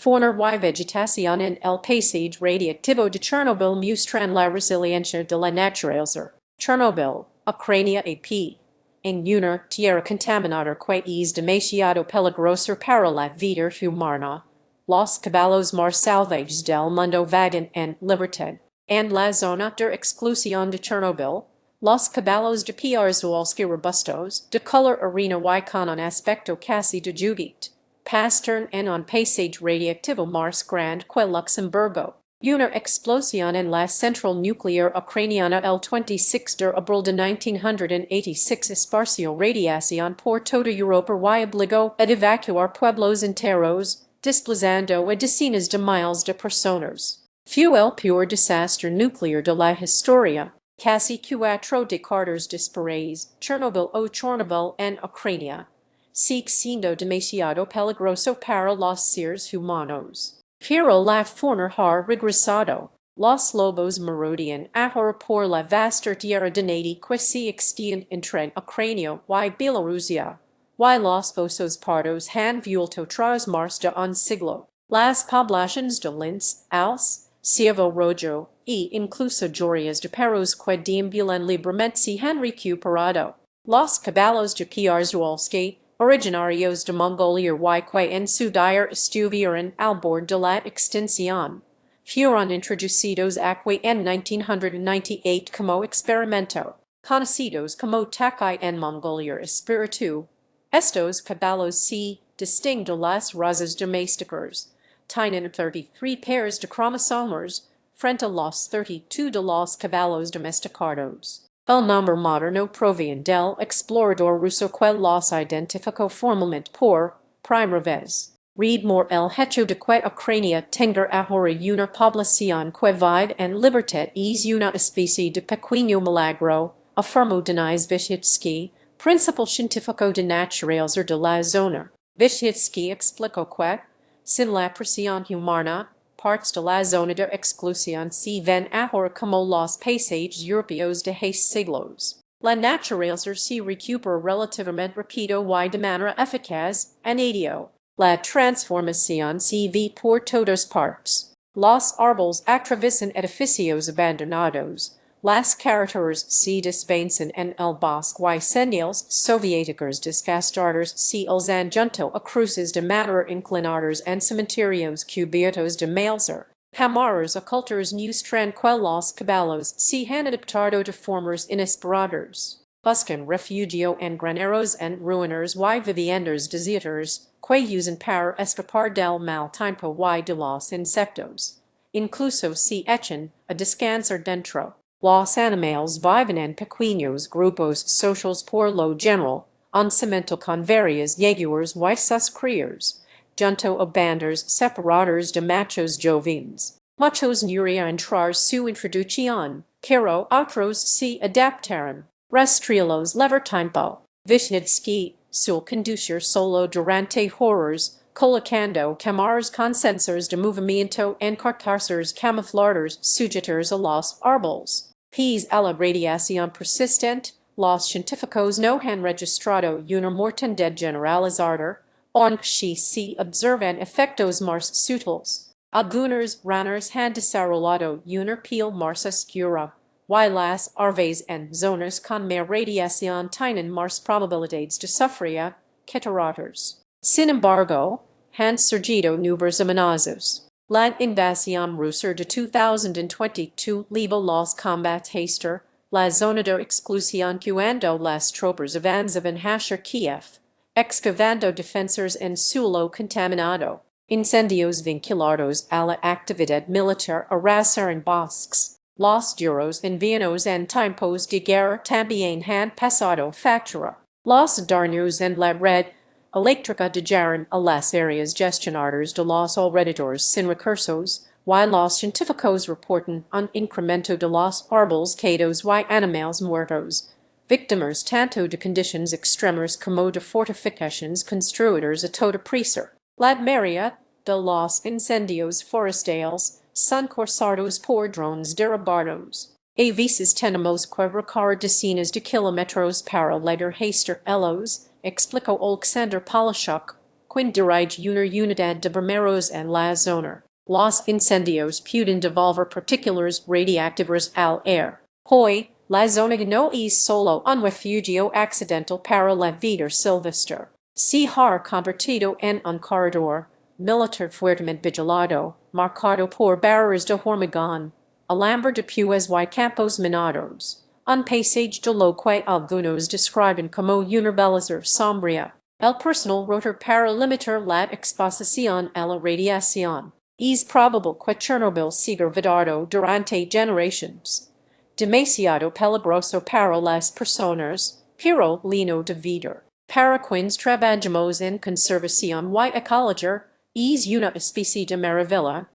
Fauna y vegetacion en el paisaje radiactivo de Chernobyl muestran la resiliencia de la naturaleza. Chernobyl, Ucrania y en una tierra contaminada que es demasiado peligrosa para la vida humana. Los caballos más salvajes del mundo vagan en libertad. En la zona de exclusión de Chernobyl, los caballos de Przewalski robustos, de color arena y con un aspecto casi de juguete, pastan en un paisaje radiactivo más grande que Luxemburgo. Una explosión en la central nuclear ucraniana el 26 de abril de 1986 esparció radiación por toda Europa y obligó a evacuar pueblos enteros, desplazando a decenas de miles de personas. Fue el peor desastre nuclear de la historia. Casi 4 décadas después, Chernobyl o Chernobyl en Ucrania sigue siendo demasiado peligroso para los seres humanos. Pero la fauna ha regresado. Los lobos merodean ahora por la vasta tierra de nadie que se extiende entre Ucrania y Bielorrusia. Y los osos pardos han vuelto tras más de un siglo. Las poblaciones de lince, alce, ciervo rojo, e incluso joyas de perros que deambulan libremente se han recuperado. Los caballos de Przewalski, originarios de Mongolia y que en su día estuvieron al borde de la extinción, fueron introducidos aquí en 1998 como experimento, conocidos como Takai en Mongolia espíritu. Estos caballos se distinguen de las razas domésticas. Tienen 33 pairs de cromosomas frente a los 32 de los caballos domesticados. El nombre moderno proviene del explorador ruso que los identificó formalmente por primera vez. Read more el hecho de que Ucrania tenga ahora una población que vive en libertad es una especie de pequeño milagro, afirmó Denis Vyshytsky, principal científico de naturaleza de la zona. Vyshytsky explicó que, sin la presión humana, partes de la zona de exclusión se ven ahora como los paisajes europeos de hace siglos. La naturaleza se recupera relativamente rápido y de manera eficaz, añadió. La transformación se ve por todas partes. Los árboles atraviesan edificios abandonados. Las carreteras se desvanecen en el bosque y señales soviéticas desgastadas se alzan junto a cruces de madera inclinadas en cementerios cubiertos de maleza. Cámaras ocultas muestran que los caballos se han adaptado de formas inesperadas. Buscan refugio en graneros en ruinas y viviendas desiertas que usan para escapar del mal tiempo y de los insectos. Incluso se echan a descansar dentro. Los animales viven en pequeños grupos sociales por lo general, en cemento con varias yeguas y sus crías, junto a bandas separadas de machos jóvenes. Muchos murieron tras su introducción, pero otros se adaptaron. Rastrelos lever tiempo. Vyshytsky suele conducir solo durante horas, colocando cámaras con sensores de movimiento en carcasas camufladas sujetas a los árboles. Pese a la radiación persistente, los científicos no han registrado una mortandad generalizada, aunque se observan efectos más sutiles. Algunas ranas han desarrollado una piel más oscura, y las aves en zonas con más radiación tienen más probabilidades de sufrir cataratas. Sin embargo, han surgido nuevas amenazas. La invasión rusa de 2022 libo los combates la zona de exclusión cuando las tropas avanzaban hacia Kiev, excavando defensas en suelo contaminado. Incendios vinculados a la actividad militar arrasaron bosques. Los duros inviernos en tiempos de guerra también han pasado factura. Los daños en la red eléctrica llegaron a las áreas gestionadas de los alrededores sin recursos, y los científicos reportan un incremento de los árboles caídos y animales muertos, víctimas tanto de condiciones extremas como de fortificaciones construidas a toda prisa. La mayoría de los incendios forestales son causados por drones derribados. A veces tenemos que recorrer decenas de kilómetros para llegar hasta ellos, explicó Oleksandr Polishuk, dirige una unidad de bomberos en la zona. Los incendios pueden devolver partículas radiactivas al aire. Hoy, la zona no es solo un refugio accidental para la vida silvestre. Se ha convertido en un corredor militar fuertemente vigilado, marcado por barreras de hormigón, alambre de púas y campos minados. Un paisaje de lo que algunos describen como una belleza sombría. El personal rotor para limitar la exposición a la radiación. Es probable que Chernóbil siga vedado durante generaciones. Demasiado peligroso para las personas, pero lleno de vida. Para quienes trabajamos en conservación y ecologia, es una especie de maravilla.